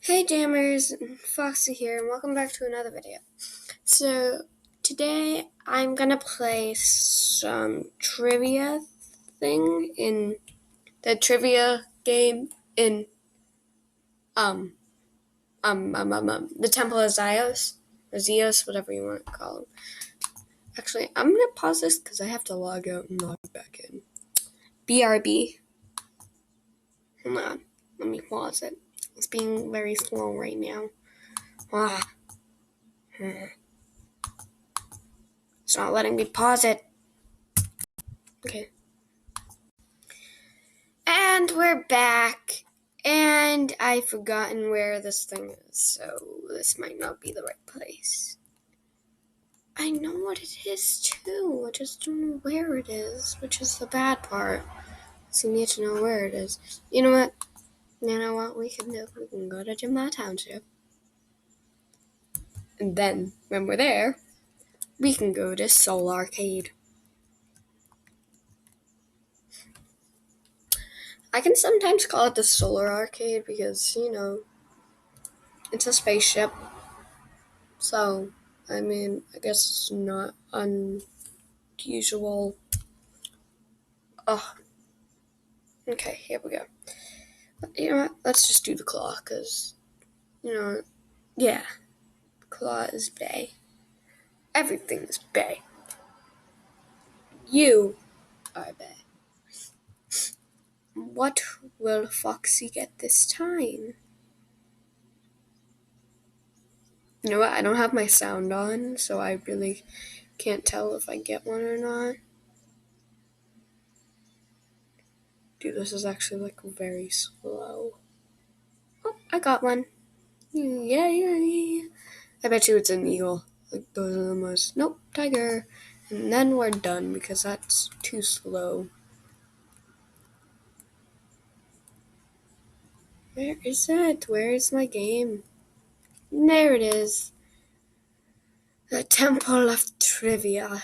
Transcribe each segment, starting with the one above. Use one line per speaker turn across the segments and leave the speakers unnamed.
Hey Jammers, Foxy here, and welcome back to another video. So, today I'm gonna play some trivia thing in the trivia game in, the Temple of Zeus, or Zeus, whatever you want to call him. Actually, I'm gonna pause this because I have to log out and log back in. BRB. Hold on, let me pause it. It's being very slow right now. It's not letting me pause it. Okay. And we're back. And I've forgotten where this thing is, so this might not be the right place. I know what it is too, I just don't know where it is, which is the bad part. So you need to know where it is. You know what? We can do? We can go to Jimla Township. And then, when we're there, we can go to Soul Arcade. I can sometimes call it the Solar Arcade because, it's a spaceship. So, I guess it's not unusual. Oh, okay, here we go. You know what? Let's just do the claw, because, claw is bae. Everything is bae. You are bae. What will Foxy get this time? You know what? I don't have my sound on, so I really can't tell if I get one or not. Dude, this is actually, very slow. Oh, I got one. Yay! I bet you it's an eagle. Those are the most... Nope, tiger. And then we're done, because that's too slow. Where is it? Where is my game? There it is. The Temple of Trivia.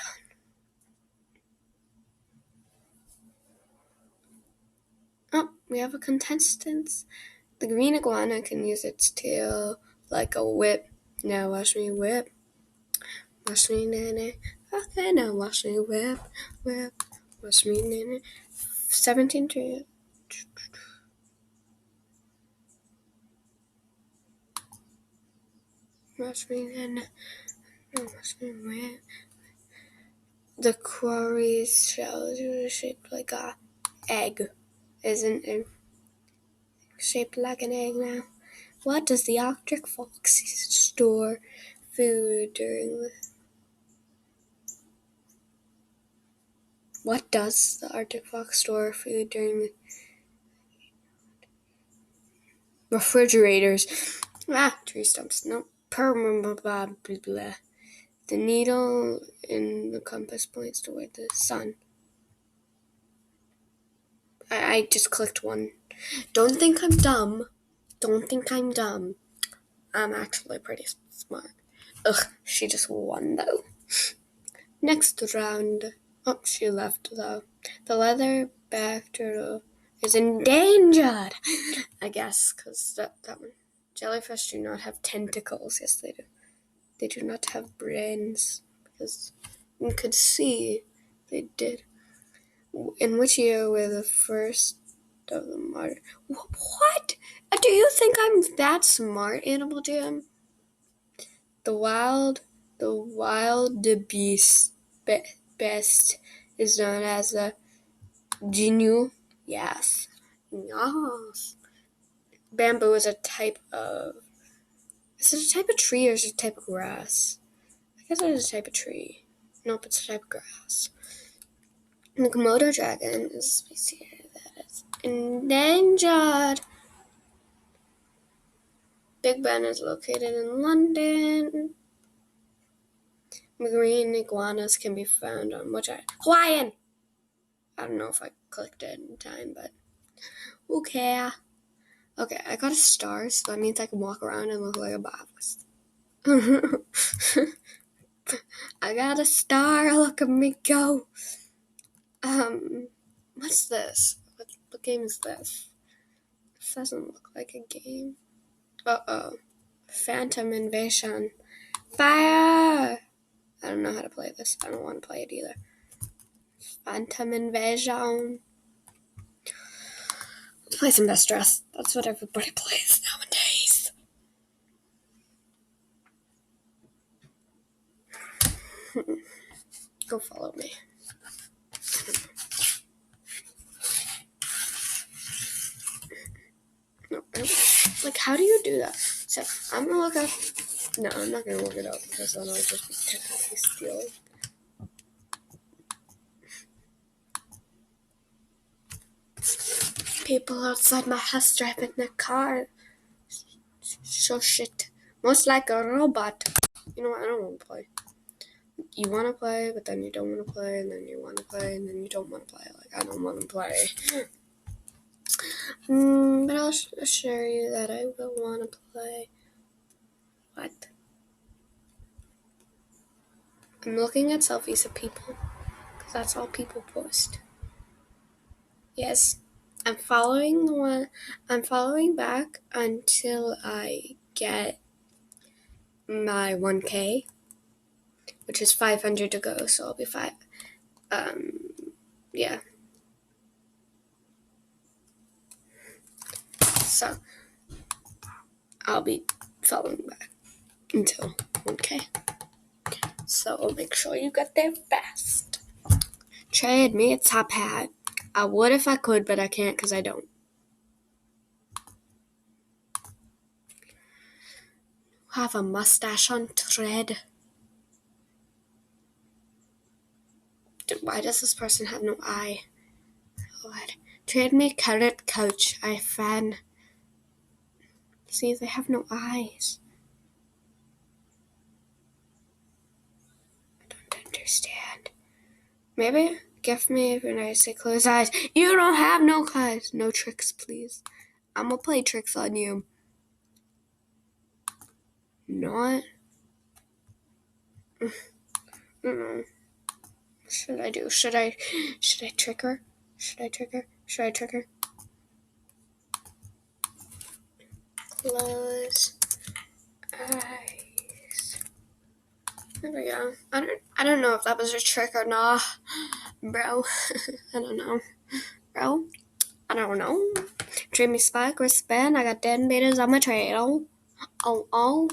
Oh, we have a contestant. The green iguana can use its tail like a whip. Now watch me whip. Watch me nene. Okay, now watch me whip. Watch me nene. 17 to... Watch me nene. Watch me whip. The quarry's shell is shaped like a egg. Isn't it shaped like an egg now? What does the Arctic fox store food during the... What does the Arctic fox store food during the... Refrigerators. Tree stumps. No. Blah, blah, blah. The needle in the compass points toward the sun. I just clicked one. Don't think I'm dumb. I'm actually pretty smart. Ugh, she just won though. Next round. Oh, she left though. The leatherback turtle is endangered. I guess, because that one. Jellyfish do not have tentacles. Yes, they do. They do not have brains, because you could see they did. In which year were the first of the modern... What? Do you think I'm that smart, Animal Jam? The wild beast best is known as the gnu. Yes. Bamboo is a type of... Is it a type of tree or is it a type of grass? I guess it is a type of tree. Nope, it's a type of grass. The Komodo dragon is a species that is endangered. Big Ben is located in London. Marine iguanas can be found on which island? Hawaiian! I don't know if I clicked it in time, but okay. Okay, I got a star, so that means I can walk around and look like a botanist. I got a star, look at me go. What's this? What game is this? This doesn't look like a game. Uh-oh. Phantom Invasion. Fire! I don't know how to play this. I don't want to play it either. Phantom Invasion. Play some Best Dress. That's what everybody plays nowadays. Go follow me. No, like, how do you do that? So, I'm gonna look up. No, I'm not gonna look it up because then I'll just be technically stealing. People outside my house driving their car. So shit. Most like a robot. You know what? I don't want to play. You want to play, but then you don't want to play, and then you want to play, and then you don't want to play. Like, I don't want to play. But I'll assure you that I will want to play. What? I'm looking at selfies of people, because that's all people post. Yes, I'm following back until I get my 1K, which is 500 to go, so I'll be fine. Yeah. So, I'll be following back until 1K. So, make sure you get there fast. Trade me a top hat. I would if I could, but I can't because I don't. Have a mustache on thread. Why does this person have no eye? What? Trade me carrot coach. I fan. See, they have no eyes. I don't understand. Maybe gift me when I say close eyes. You don't have no eyes. No tricks, please. I'm gonna play tricks on you. Not. What should I do? Should I trick her? Should I trick her? Close eyes. There we go. I don't know if that was a trick or not, bro. I don't know, bro. I don't know. Trade me spike or spin. I got 10 betas on my trail. Oh.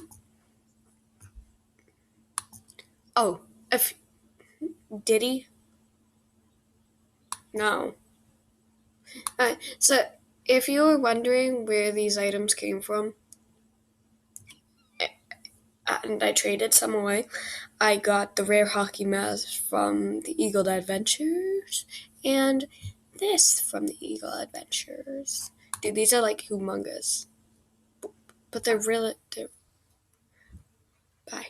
Did he? No. So, if you were wondering where these items came from, and I traded some away, I got the rare hockey mask from the Eagle Adventures, and this from the Eagle Adventures. Dude, these are like humongous. But they're really... Bye.